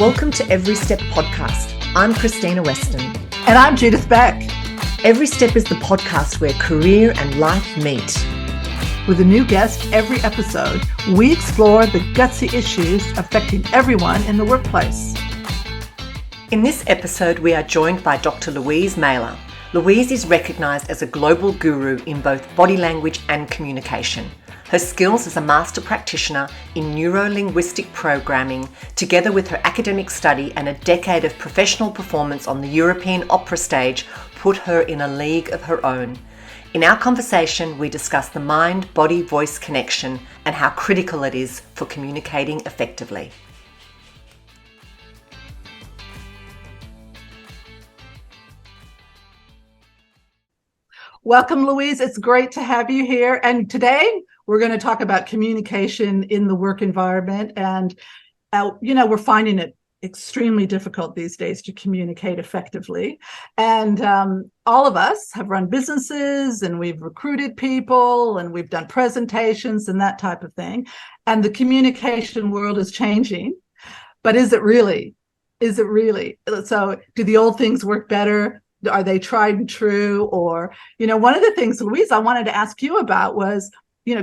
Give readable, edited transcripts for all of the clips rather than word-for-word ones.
Welcome to Every Step Podcast. I'm Christina Weston. And I'm Judith Beck. Every Step is the podcast where career and life meet. With a new guest every episode, we explore the gutsy issues affecting everyone in the workplace. In this episode, we are joined by Dr Louise Mahler. Louise is recognised as a global guru in both body language and communication. Her skills as a Master Practitioner in Neuro-Linguistic Programming, together with her academic study and a decade of professional performance on the European opera stage, put her in a league of her own. In our conversation, we discuss the mind-body-voice connection and how critical it is for communicating effectively. Welcome, Louise. It's great to have you here. And today we're going to talk about communication in the work environment. And, we're finding it extremely difficult these days to communicate effectively. And all of us have run businesses and we've recruited people and we've done presentations and that type of thing. And the communication world is changing. But is it really? Is it really? So do the old things work better? Are they tried and true? Or, one of the things, Louise, I wanted to ask you about was,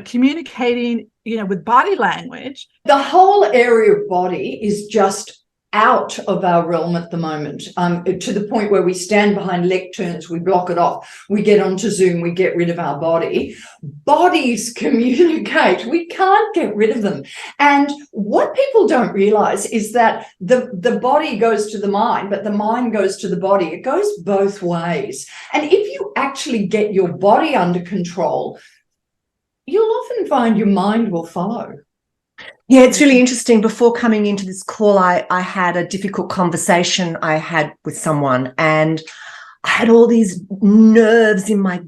communicating, with body language. The whole area of body is just out of our realm at the moment, to the point where we stand behind lecterns, we block it off, we get onto Zoom, we get rid of our body. Bodies communicate. We can't get rid of them. And what people don't realize is that the body goes to the mind, but the mind goes to the body. It goes both ways. And if you actually get your body under control, you'll often find your mind will follow. Yeah, it's really interesting. Before coming into this call, I had a difficult conversation I had with someone, and I had all these nerves in my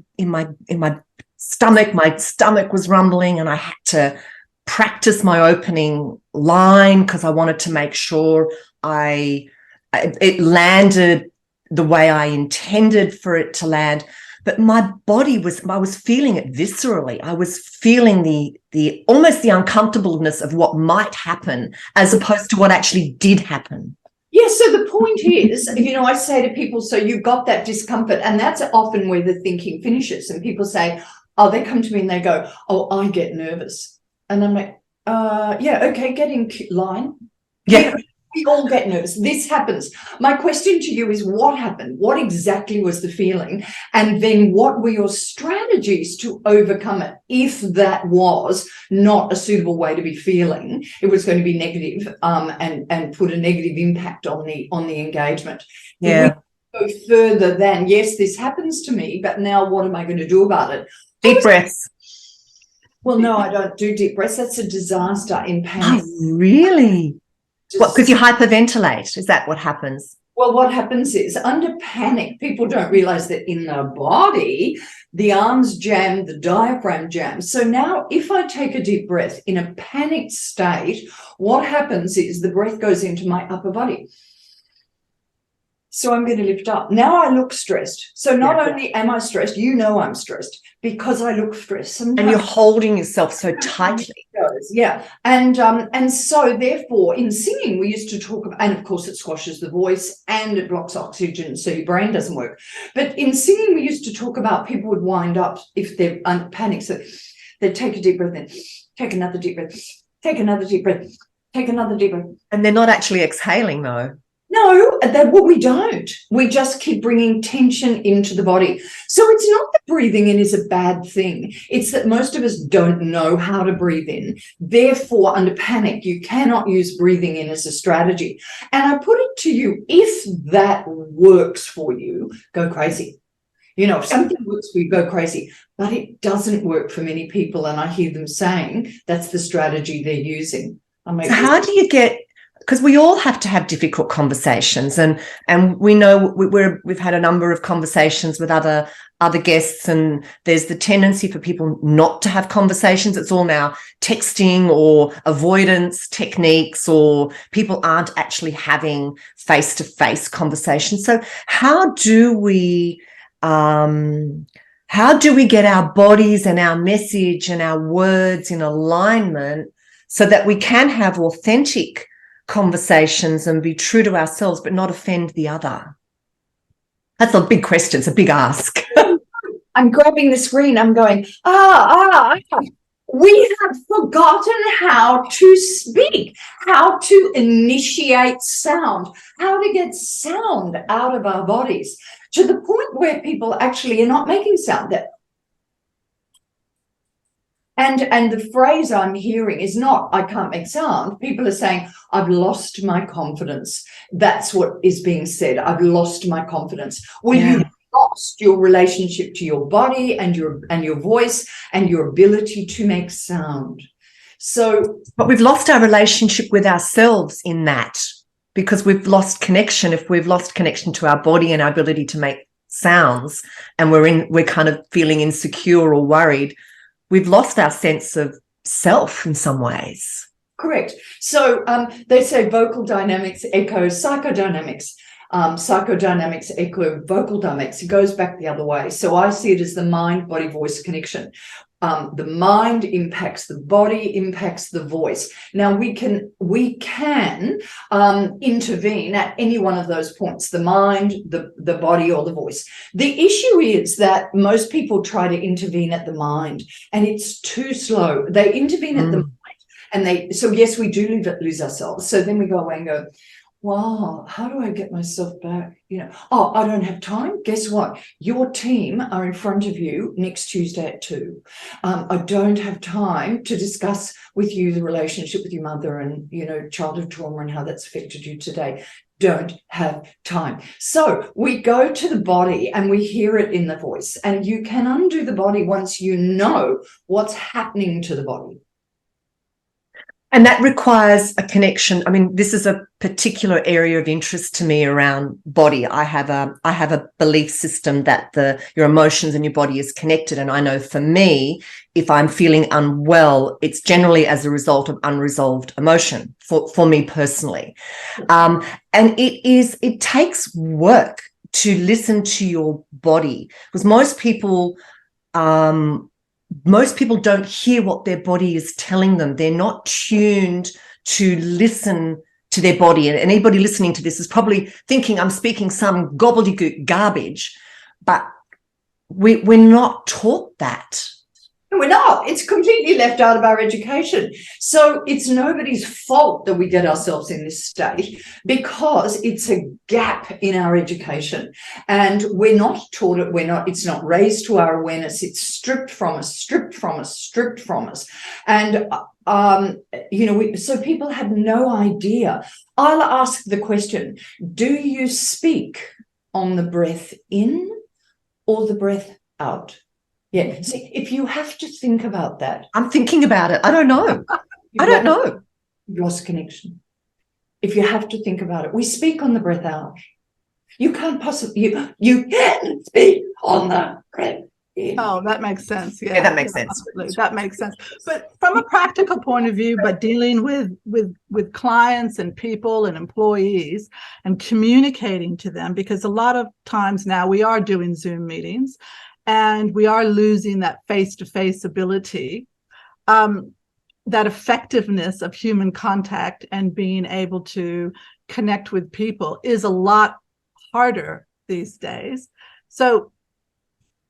stomach. My stomach was rumbling, and I had to practice my opening line because I wanted to make sure it landed the way I intended for it to land. But my body I was feeling it viscerally. I was feeling the almost the uncomfortableness of what might happen as opposed to what actually did happen. Yes, so the point is, I say to people, so you've got that discomfort, and that's often where the thinking finishes. And people say, they come to me and they go, I get nervous. And I'm like, yeah, okay, get in line. Yeah. We all get nervous. This happens. My question to you is, what happened? What exactly was the feeling? And then what were your strategies to overcome it? If that was not a suitable way to be feeling, it was going to be negative, and put a negative impact on the engagement. Yeah. We go further than, yes, this happens to me, but now what am I going to do about it? Deep breaths. Well, no, I don't do deep breaths. That's a disaster in panic. Oh, really? What, because you hyperventilate? Is that what happens? Well, what happens is, under panic, people don't realize that in the body, the arms jam, the diaphragm jams. So now if I take a deep breath in a panicked state, what happens is the breath goes into my upper body. So I'm going to lift up. Now I look stressed. So not only am I stressed, I'm stressed because I look stressed. Sometimes, and you're holding yourself so tightly. Yeah. And so therefore in singing, we used to talk about, and of course it squashes the voice and it blocks oxygen, so your brain doesn't work. But in singing, we used to talk about people would wind up if they're panicked. So they'd take a deep breath, then take another deep breath, take another deep breath, take another deep breath. And they're not actually exhaling though. No, we don't. We just keep bringing tension into the body. So it's not that breathing in is a bad thing. It's that most of us don't know how to breathe in. Therefore, under panic, you cannot use breathing in as a strategy. And I put it to you, if that works for you, go crazy. If something works for you, go crazy. But it doesn't work for many people. And I hear them saying that's the strategy they're using. So how do you get... Because we all have to have difficult conversations, and we know we've had a number of conversations with other guests, and there's the tendency for people not to have conversations. It's all now texting or avoidance techniques, or people aren't actually having face-to-face conversations. So how do we get our bodies and our message and our words in alignment so that we can have authentic conversations and be true to ourselves, but not offend the other? That's a big question. It's a big ask. I'm grabbing the screen. I'm going, we have forgotten how to speak, how to initiate sound, how to get sound out of our bodies, to the point where people actually are not making sound. And the phrase I'm hearing is not, I can't make sound. People are saying, I've lost my confidence. That's what is being said. I've lost my confidence. Well, you've lost your relationship to your body and your voice and your ability to make sound. So, but we've lost our relationship with ourselves in that, because we've lost connection. If we've lost connection to our body and our ability to make sounds, and we're kind of feeling insecure or worried, we've lost our sense of self in some ways. Correct. So they say vocal dynamics echoes psychodynamics. Psychodynamics echo vocal dynamics. It goes back the other way. So I see it as the mind, body, voice connection. The mind impacts the body, impacts the voice. Now we can intervene at any one of those points, the mind, the body, or the voice. The issue is that most people try to intervene at the mind, and it's too slow. They intervene at the mind, and so yes, we do lose ourselves. So then we go away and go, wow, how do I get myself back? Oh, I don't have time. Guess what? Your team are in front of you next Tuesday at 2. I don't have time to discuss with you the relationship with your mother and, childhood trauma and how that's affected you today. Don't have time. So we go to the body and we hear it in the voice. And you can undo the body once you know what's happening to the body. And that requires a connection. I mean, this is a particular area of interest to me around body. I have a belief system that your emotions and your body is connected. And I know for me, if I'm feeling unwell, it's generally as a result of unresolved emotion for me personally. And it takes work to listen to your body, because most people don't hear what their body is telling them. They're not tuned to listen to their body. And anybody listening to this is probably thinking I'm speaking some gobbledygook garbage, but we're not taught that. We're not. It's completely left out of our education. So it's nobody's fault that we get ourselves in this state, because it's a gap in our education. And we're not taught it. It's not raised to our awareness. It's stripped from us. And, so people have no idea. I'll ask the question, do you speak on the breath in or the breath out? Yeah. See, if you have to think about that. I'm thinking about it. I don't know. You've lost connection. If you have to think about it, we speak on the breath out. You can't possibly, you can speak on the breath in. Oh, that makes sense. Yeah, that makes sense. Absolutely. That makes sense. But from a practical point of view, but dealing with clients and people and employees and communicating to them, because a lot of times now we are doing Zoom meetings, and we are losing that face-to-face ability, that effectiveness of human contact and being able to connect with people is a lot harder these days. So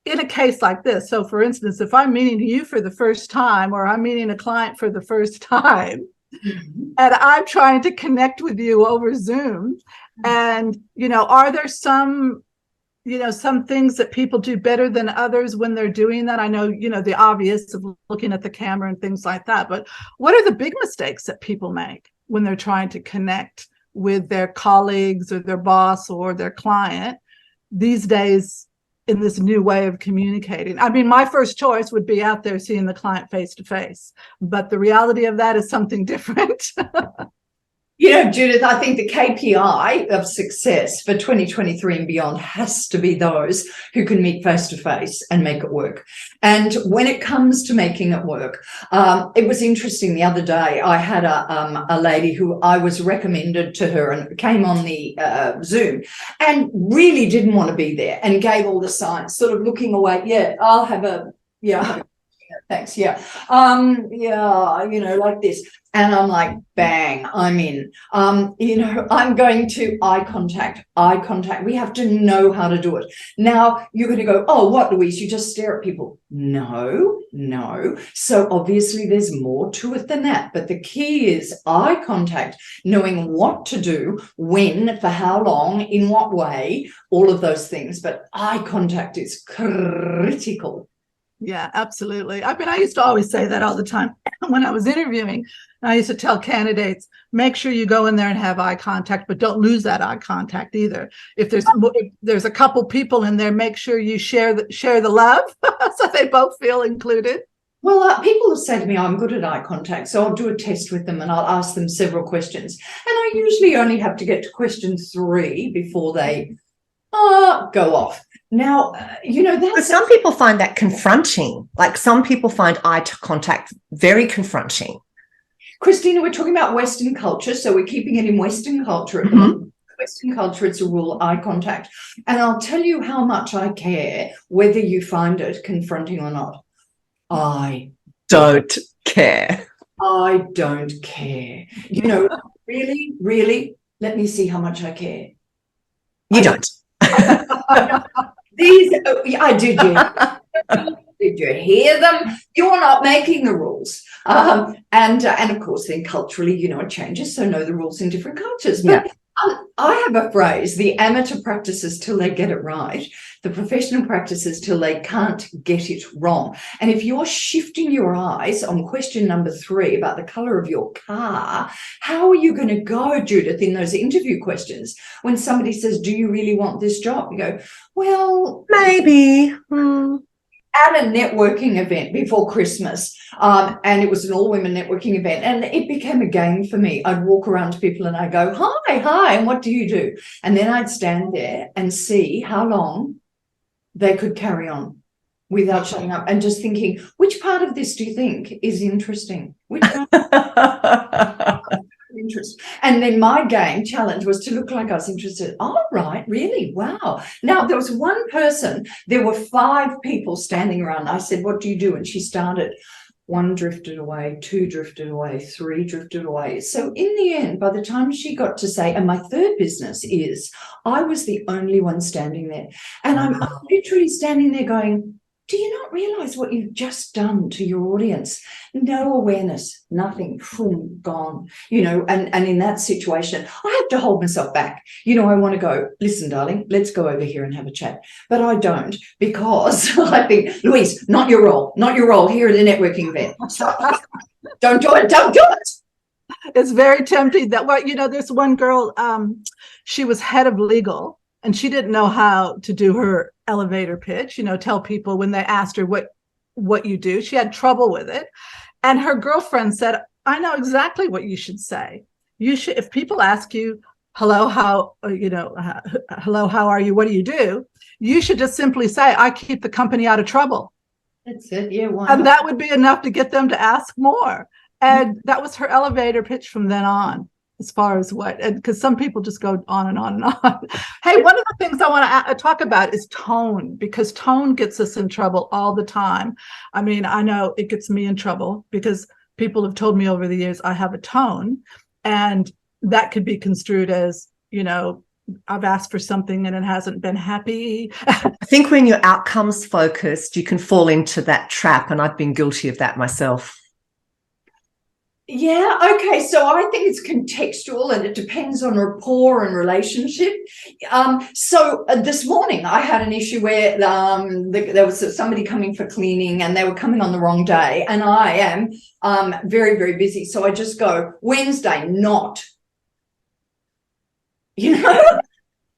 in a case like this, so for instance, if I'm meeting you for the first time, or I'm meeting a client for the first time, and I'm trying to connect with you over Zoom, and, are there some things that people do better than others when they're doing that? I know, the obvious of looking at the camera and things like that, but what are the big mistakes that people make when they're trying to connect with their colleagues or their boss or their client these days in this new way of communicating? I mean, my first choice would be out there seeing the client face to face, but the reality of that is something different. Judith, I think the KPI of success for 2023 and beyond has to be those who can meet face to face and make it work. And when it comes to making it work, it was interesting. The other day, I had a lady who I was recommended to her and came on the Zoom and really didn't want to be there and gave all the signs, sort of looking away. Yeah, I'll have a Thanks. Yeah. Yeah, like this. And I'm like, bang, I'm in. I'm going to eye contact. We have to know how to do it. Now you're going to go, oh, what, Louise? You just stare at people. No. So obviously there's more to it than that. But the key is eye contact, knowing what to do, when, for how long, in what way, all of those things. But eye contact is critical. Yeah, absolutely. I mean, I used to always say that all the time when I was interviewing. I used to tell candidates, make sure you go in there and have eye contact, but don't lose that eye contact either. If there's a couple people in there, make sure you share the love so they both feel included. Well, people have said to me, I'm good at eye contact, so I'll do a test with them and I'll ask them several questions. And I usually only have to get to question 3 before they go off. Now, but some people find that confronting. Like some people find eye contact very confronting. Christina, we're talking about Western culture, so we're keeping it in Western culture. Mm-hmm. Western culture, it's a rule, eye contact. And I'll tell you how much I care whether you find it confronting or not. I don't care. I don't care. Really, really, let me see how much I care. You don't. I did. Did you hear them? You're not making the rules. And of course, then culturally, it changes. So know the rules in different cultures. But yeah. I have a phrase, the amateur practices till they get it right, the professional practices till they can't get it wrong. And if you're shifting your eyes on question number 3 about the color of your car, how are you going to go, Judith, in those interview questions when somebody says, do you really want this job? You go, well, maybe. At a networking event before Christmas, and it was an all-women networking event, and it became a game for me. I'd walk around to people and I'd go, hi, and what do you do? And then I'd stand there and see how long they could carry on without shutting up and just thinking, which part of this do you think is interesting? Which interest. And then my game challenge was to look like I was interested. Oh, right, really? Wow. Now, there was one person, there were 5 people standing around. I said, what do you do? And she started. 1 drifted away, 2 drifted away, 3 drifted away. So in the end, by the time she got to say, and my third business is, I was the only one standing there. And I'm literally standing there going, do you not realize what you've just done to your audience? No awareness, nothing, boom, gone, and in that situation, I have to hold myself back. I want to go, listen, darling, let's go over here and have a chat. But I don't, because I think, Louise, not your role here at a networking event. Don't do it. It's very tempting that there's one girl, she was head of legal. And she didn't know how to do her elevator pitch, tell people when they asked her what you do. She had trouble with it. And her girlfriend said, I know exactly what you should say. You should, if people ask you, hello, how are you? What do you do? You should just simply say, I keep the company out of trouble. That's it. Yeah. Why and not? that would be enough to get them to ask more. And that was her elevator pitch from then on. As far as because some people just go on and on and on. Hey, one of the things I want to talk about is tone, because tone gets us in trouble all the time. I mean, I know it gets me in trouble because people have told me over the years I have a tone, and that could be construed as, I've asked for something and it hasn't been happy. I think when you're outcomes focused, you can fall into that trap, and I've been guilty of that myself. Yeah, okay. So I think it's contextual and it depends on rapport and relationship. So this morning I had an issue where there was somebody coming for cleaning and they were coming on the wrong day, and I am very, very busy. So I just go, Wednesday, not.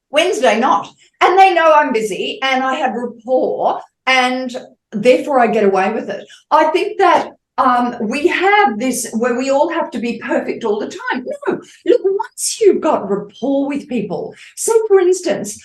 Wednesday, not. And they know I'm busy and I have rapport, and therefore I get away with it. I think that we have this where we all have to be perfect all the time. No, look, once you've got rapport with people, say for instance,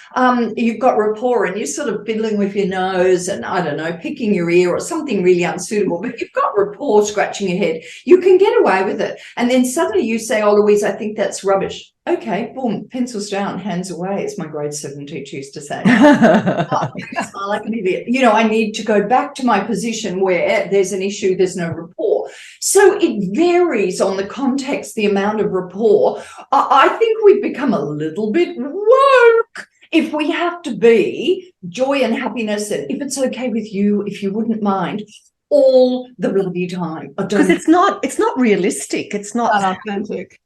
you've got rapport and you're sort of fiddling with your nose and I don't know, picking your ear or something really unsuitable, but you've got rapport, scratching your head, you can get away with it. And then suddenly you say, oh, Louise, I think that's rubbish. okay, boom, pencils down, hands away, as my grade 7 teacher used to say. I smile like an idiot. You know, I need to go back to my position where there's an issue, there's no rapport. So it varies on the context, the amount of rapport. I think we've become a little bit woke if we have to be joy and happiness, and if it's okay with you, if you wouldn't mind, all the bloody time. Because it's not realistic. It's not authentic.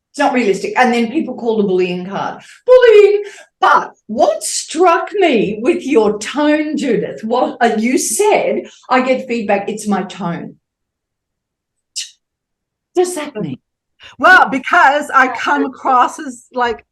It's not realistic. And then people call the bullying card. Bullying. But what struck me with your tone, Judith, what you said, I get feedback, it's my tone. What does that mean? Well, because I come across as like,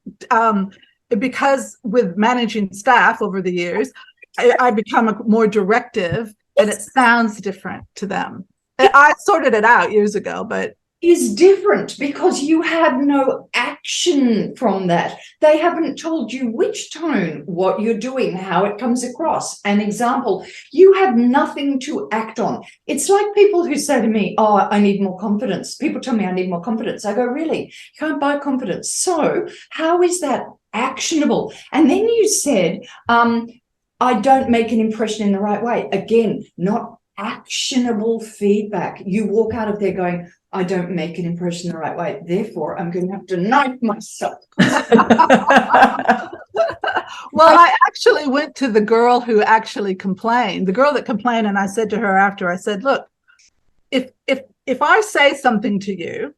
because with managing staff over the years, I become more directive, and it sounds different to them. I sorted it out years ago, but is different because you had no action from that. They haven't told you which tone, what you're doing, how it comes across. An example, you have nothing to act on. It's like people who say to me, oh, I need more confidence. People tell me I need more confidence. I go, really? You can't buy confidence. So how is that actionable? And then you said, I don't make an impression in the right way. Again, not actionable feedback. You walk out of there going, I don't make an impression the right way. Therefore, I'm going to have to knife myself. Well, I actually went to the girl who actually complained, the girl that complained, and I said to her after, I said, look, if I say something to you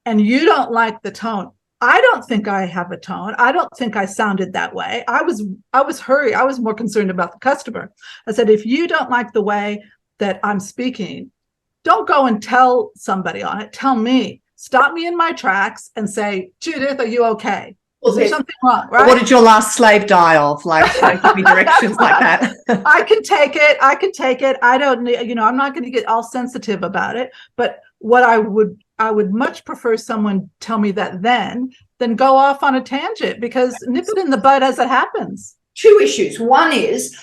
and you don't like the tone, I don't think I have a tone. I don't think I sounded that way. I was hurried. I was more concerned about the customer. I said, if you don't like the way that I'm speaking, don't go and tell somebody on it. Tell me. Stop me in my tracks and say, Judith, are you okay? Is there something wrong? Right? What did your last slave die of? Like, give me directions like that. I can take it. I can take it. I don't need, I'm not going to get all sensitive about it. But what I would much prefer someone tell me that than go off on a tangent, because nip it in the bud as it happens. Two issues. One is,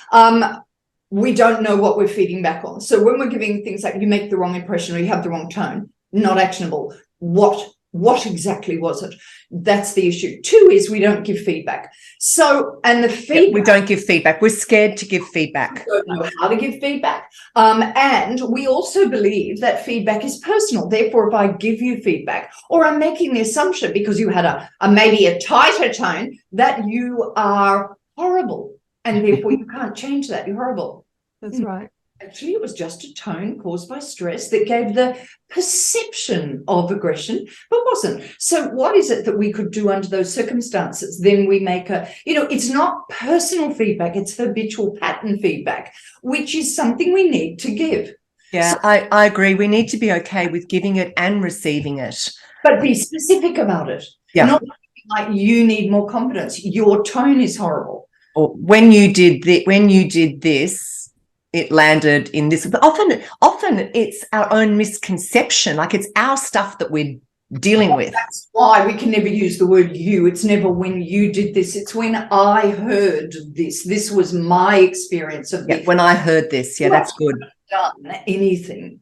we don't know what we're feeding back on. So when we're giving things like you make the wrong impression or you have the wrong tone, not actionable. What exactly was it? That's the issue. Two is we don't give feedback. So, and the feedback. We don't give feedback. We're scared to give feedback. We don't know how to give feedback. And we also believe that feedback is personal. Therefore, if I give you feedback, or I'm making the assumption because you had a maybe a tighter tone, that you are horrible. And therefore, you can't change that. You're horrible. That's right. Actually, it was just a tone caused by stress that gave the perception of aggression, but wasn't. So what is it that we could do under those circumstances? Then we make it's not personal feedback, it's habitual pattern feedback, which is something we need to give. Yeah, so, I agree. We need to be okay with giving it and receiving it. But be specific about it. Yeah. Not like you need more confidence. Your tone is horrible. Or when you did this, it landed in this. But often it's our own misconception. Like it's our stuff that we're dealing with. That's why we can never use the word you. It's never when you did this. It's when I heard this. This was my experience of this. When I heard this. Yeah, that's good. Done anything.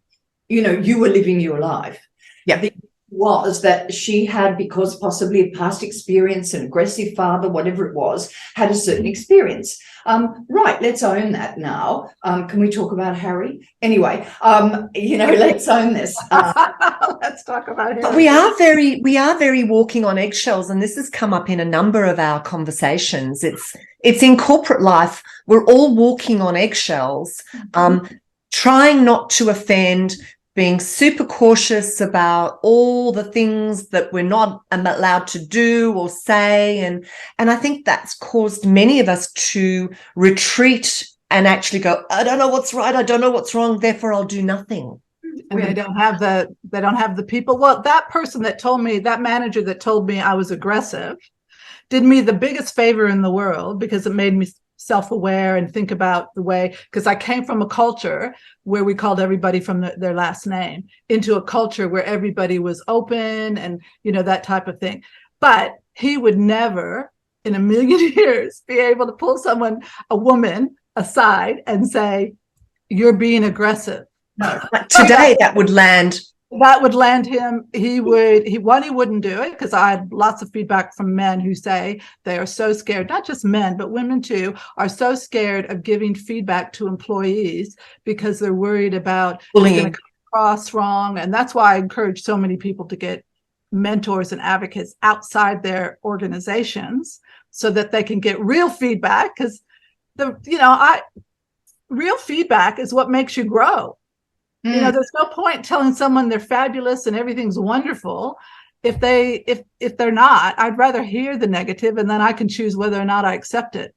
You were living your life. Yeah. The was that she had, because possibly a past experience, an aggressive father, whatever it was, had a certain experience. Right, let's own that now. Can we talk about Harry? Anyway, let's own this. Let's talk about Harry. But we are very walking on eggshells, and this has come up in a number of our conversations. It's in corporate life. We're all walking on eggshells, trying not to offend, being super cautious about all the things that we're not allowed to do or say. And I think that's caused many of us to retreat and actually go, I don't know what's right, I don't know what's wrong, therefore I'll do nothing. And they don't have the people. Well, that person that told me, that manager that told me I was aggressive, did me the biggest favor in the world, because it made me self-aware and think about the way, because I came from a culture where we called everybody from their last name, into a culture where everybody was open and that type of thing. But he would never in a million years be able to pull a woman aside and say, you're being aggressive. No. Today that would land that would land him. He wouldn't do it, because I had lots of feedback from men who say they are so scared, not just men, but women too, are so scared of giving feedback to employees because they're worried about bullying. Going to come across wrong. And that's why I encourage so many people to get mentors and advocates outside their organizations so that they can get real feedback, because real feedback is what makes you grow. There's no point telling someone they're fabulous and everything's wonderful if they're not. I'd rather hear the negative, and then I can choose whether or not I accept it.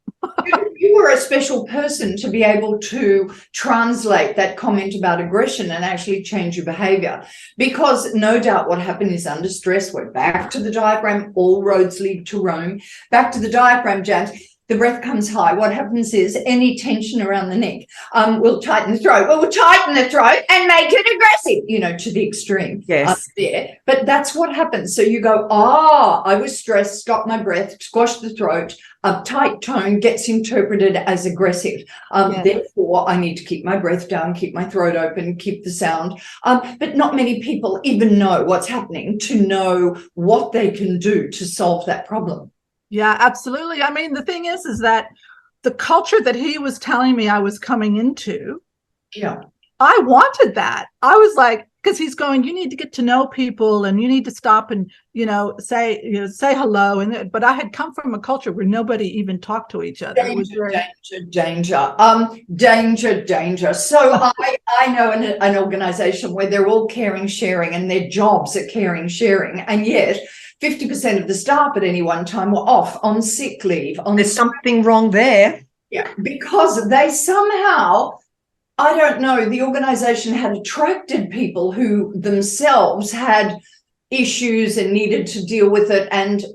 You were a special person to be able to translate that comment about aggression and actually change your behavior, because no doubt what happened is, under stress, we're back to the diaphragm. All roads lead to Rome. Back to the diaphragm, James. The breath comes high. What happens is any tension around the neck will tighten the throat. Well, we'll tighten the throat and make it aggressive, to the extreme. Yes. There. But that's what happens. So you go, I was stressed, stop my breath, squash the throat. A tight tone gets interpreted as aggressive. Therefore, I need to keep my breath down, keep my throat open, keep the sound. But not many people even know what's happening to know what they can do to solve that problem. Yeah, absolutely. I mean, the thing is that the culture that he was telling me I was coming into, I wanted that. I was like, because he's going, you need to get to know people, and you need to stop and, say hello. But I had come from a culture where nobody even talked to each other. It was danger. So I know an organization where they're all caring, sharing, and their jobs are caring, sharing, and yet 50% of the staff at any one time were off on sick leave. There's something wrong there. Yeah, because they somehow, I don't know, the organization had attracted people who themselves had issues and needed to deal with it. And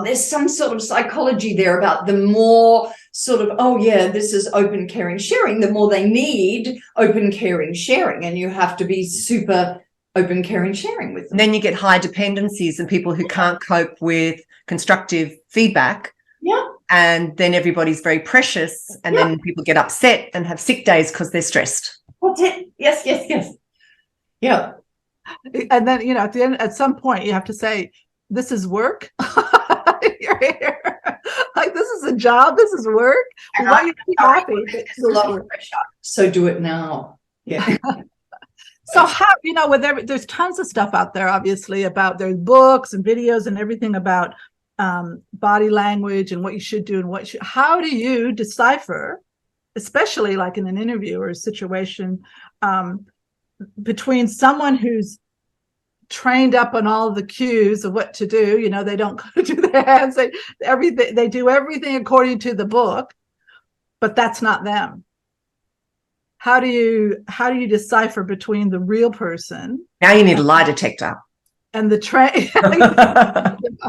there's some sort of psychology there about the more sort of, this is open, caring, sharing, the more they need open, caring, sharing. And you have to be super open, caring, sharing with them. And then you get high dependencies and people who can't cope with constructive feedback. Yeah. And then everybody's very precious, and then people get upset and have sick days because they're stressed. That's it. Yes. Yeah. And then, at the end, at some point, you have to say, this is work. You're here. Like, this is a job. This is work. Why are you happy? It's a lot of pressure. So do it now. Yeah. So how, there's tons of stuff out there, obviously, about there's books and videos and everything about body language and what you should do and how do you decipher, especially like in an interview or a situation, between someone who's trained up on all the cues of what to do, they don't do their hands, they do everything according to the book, but that's not them. How do you decipher between the real person? Now you need a lie detector. And the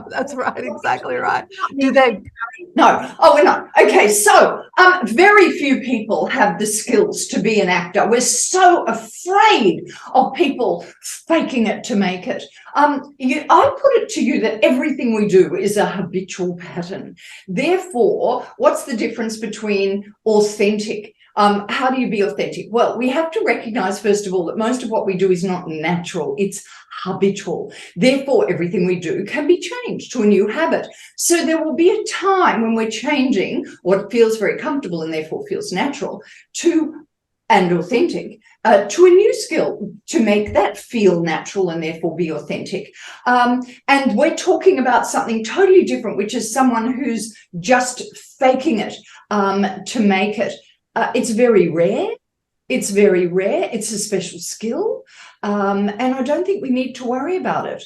that's right, exactly right. Do they? No. Oh, we're not. Okay, so very few people have the skills to be an actor. We're so afraid of people faking it to make it. I put it to you that everything we do is a habitual pattern. Therefore, what's the difference between authentic? How do you be authentic? Well, we have to recognize, first of all, that most of what we do is not natural. It's habitual. Therefore, everything we do can be changed to a new habit. So there will be a time when we're changing what feels very comfortable and therefore feels natural and authentic to a new skill to make that feel natural and therefore be authentic. And we're talking about something totally different, which is someone who's just faking it to make it. It's very rare. It's a special skill. And I don't think we need to worry about it.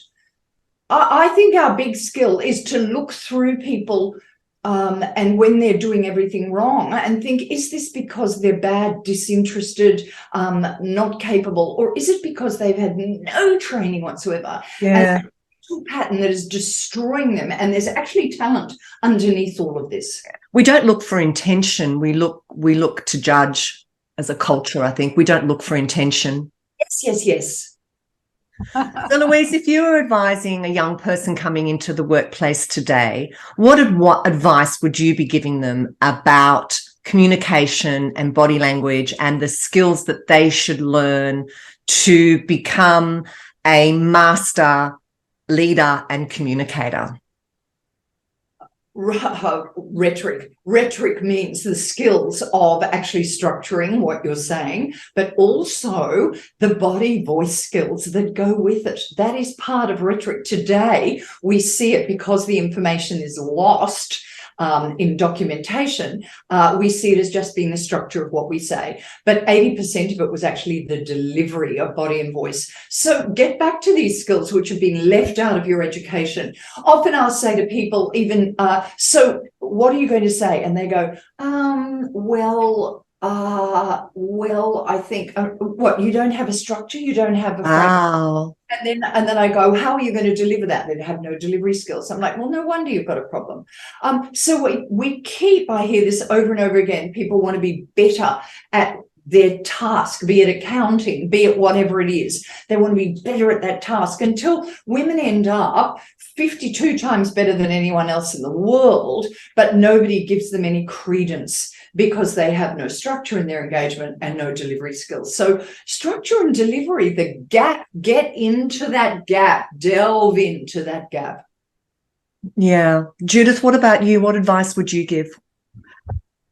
I think our big skill is to look through people and when they're doing everything wrong and think, is this because they're bad, disinterested, not capable, or is it because they've had no training whatsoever? Yeah. And a pattern that is destroying them, and there's actually talent underneath all of this. We don't look for intention. We look to judge as a culture, I think. We don't look for intention. Yes. So, Louise, if you were advising a young person coming into the workplace today, what advice would you be giving them about communication and body language and the skills that they should learn to become a master leader and communicator? Rhetoric. Rhetoric means the skills of actually structuring what you're saying, but also the body voice skills that go with it. That is part of rhetoric. Today, we see it because the information is lost in documentation. We see it as just being the structure of what we say, but 80% of it was actually the delivery of body and voice. So get back to these skills which have been left out of your education. Often I'll say to people even, so what are you going to say? And they go, well, I think, what, you don't have a structure, you don't have a Wow. And then I go, how are you going to deliver that? They have no delivery skills. I'm like, well, no wonder you've got a problem. So we keep, I hear this over and over again, people want to be better at their task, be it accounting, be it whatever it is. They want to be better at that task until women end up 52 times better than anyone else in the world, but nobody gives them any credence because they have no structure in their engagement and no delivery skills. So structure and delivery, the gap, get into that gap, delve into that gap. Yeah. Judith, what about you? What advice would you give?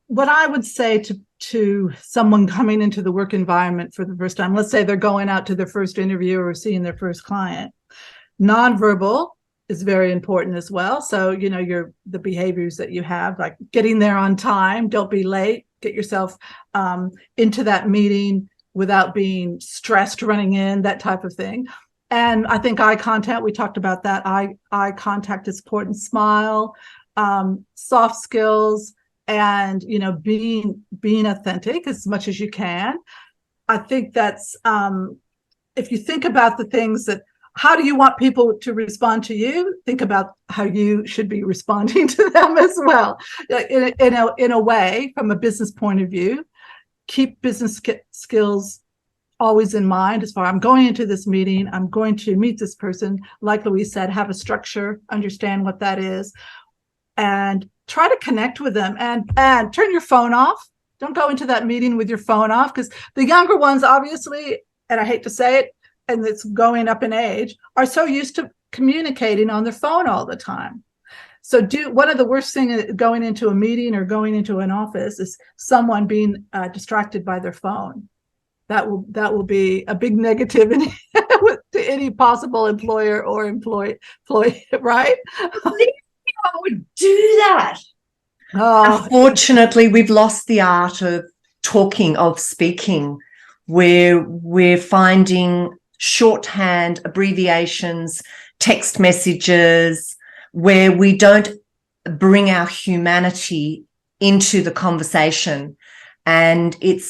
What I would say to someone coming into the work environment for the first time, let's say they're going out to their first interview or seeing their first client, nonverbal is very important as well. So, you know, the behaviors that you have, like getting there on time, don't be late, get yourself into that meeting without being stressed running in, that type of thing. And I think eye contact, we talked about that. Eye contact is important. Smile, soft skills, and, you know, being authentic as much as you can. I think that's, if you think about the things that, how do you want people to respond to you? Think about how you should be responding to them as well. In a way, from a business point of view, keep business skills always in mind. As far I'm going into this meeting, I'm going to meet this person. Like Louise said, have a structure, understand what that is, and try to connect with them. And turn your phone off. Don't go into that meeting with your phone off, because the younger ones, obviously, and I hate to say it, and it's going up in age, are so used to communicating on their phone all the time. So one of the worst things going into a meeting or going into an office is someone being distracted by their phone. That will be a big negativity to any possible employer or employee, right? I would do that. Oh. Unfortunately, we've lost the art of talking, of speaking, where we're finding shorthand, abbreviations, text messages, where we don't bring our humanity into the conversation. And it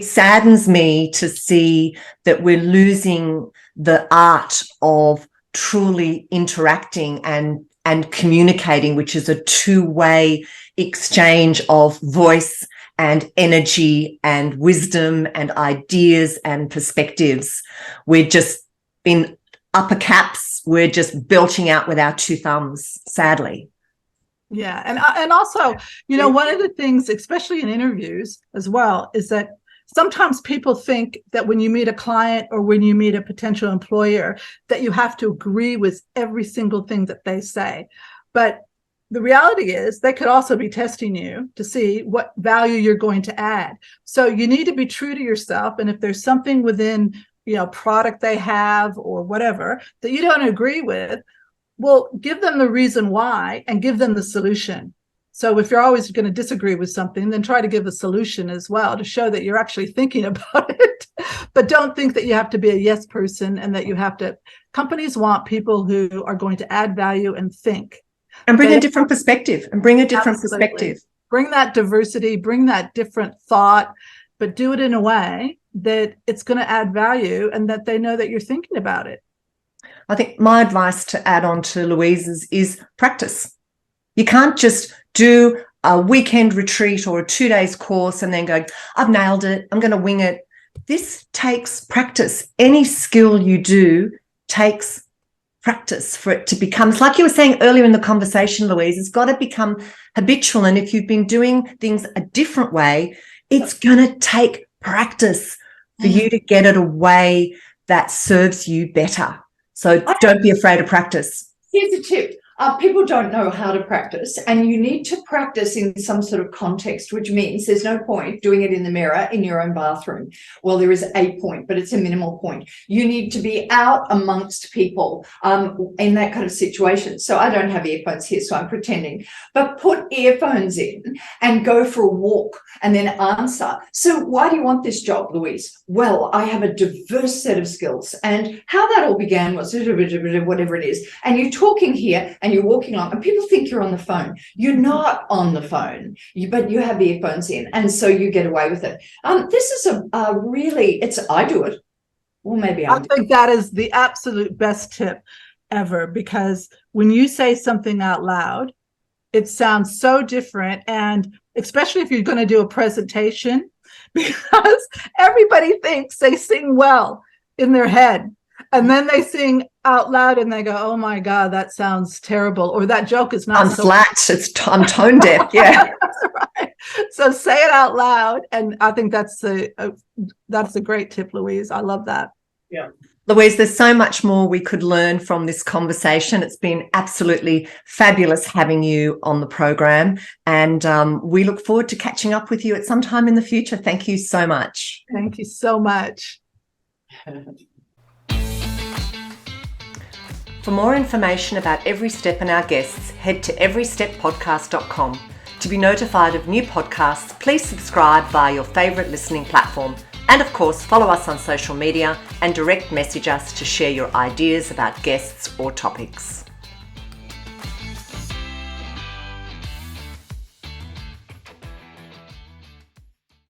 saddens me to see that we're losing the art of truly interacting and communicating, which is a two-way exchange of voice and energy and wisdom and ideas and perspectives. We're just in upper caps. We're just belting out with our two thumbs, sadly. Yeah. And also, you know, one of the things, especially in interviews as well, is that sometimes people think that when you meet a client or when you meet a potential employer, that you have to agree with every single thing that they say. But the reality is they could also be testing you to see what value you're going to add. So you need to be true to yourself. And if there's something within, you know, product they have or whatever that you don't agree with, well, give them the reason why and give them the solution. So if you're always going to disagree with something, then try to give a solution as well to show that you're actually thinking about it. But don't think that you have to be a yes person and that you have to. Companies want people who are going to add value and think. And bring a different perspective. Perspective. Bring that diversity, bring that different thought, but do it in a way that it's going to add value and that they know that you're thinking about it. I think my advice to add on to Louise's is practice. You can't just do a weekend retreat or a 2 days course and then go, I've nailed it, I'm going to wing it. This takes practice. Any skill you do takes practice for it to become. It's like you were saying earlier in the conversation, Louise, it's got to become habitual. And if you've been doing things a different way, it's going to take practice for you to get it a way that serves you better. So don't be afraid to practice. Here's a tip. People don't know how to practice, and you need to practice in some sort of context, which means there's no point doing it in the mirror in your own bathroom. Well, there is a point, but it's a minimal point. You need to be out amongst people in that kind of situation. So I don't have earphones here, so I'm pretending. But put earphones in and go for a walk and then answer. So why do you want this job, Louise? Well, I have a diverse set of skills. And how that all began was whatever it is. And you're talking here and you're walking along and people think you're on the phone. You're not on the phone, but you have earphones in, and so you get away with it. This is a really, I do it. Well, maybe I think that is the absolute best tip ever, because when you say something out loud, it sounds so different. And especially if you're going to do a presentation, because everybody thinks they sing well in their head. And then they sing out loud and they go, oh my God, that sounds terrible. Or that joke is not I'm flat. I'm tone deaf. Yeah. Right. So say it out loud. And I think that's a great tip, Louise. I love that. Yeah. Louise, there's so much more we could learn from this conversation. It's been absolutely fabulous having you on the program. And we look forward to catching up with you at some time in the future. Thank you so much. Thank you so much. For more information about Every Step and our guests, head to everysteppodcast.com. To be notified of new podcasts, please subscribe via your favourite listening platform. And of course, follow us on social media and direct message us to share your ideas about guests or topics.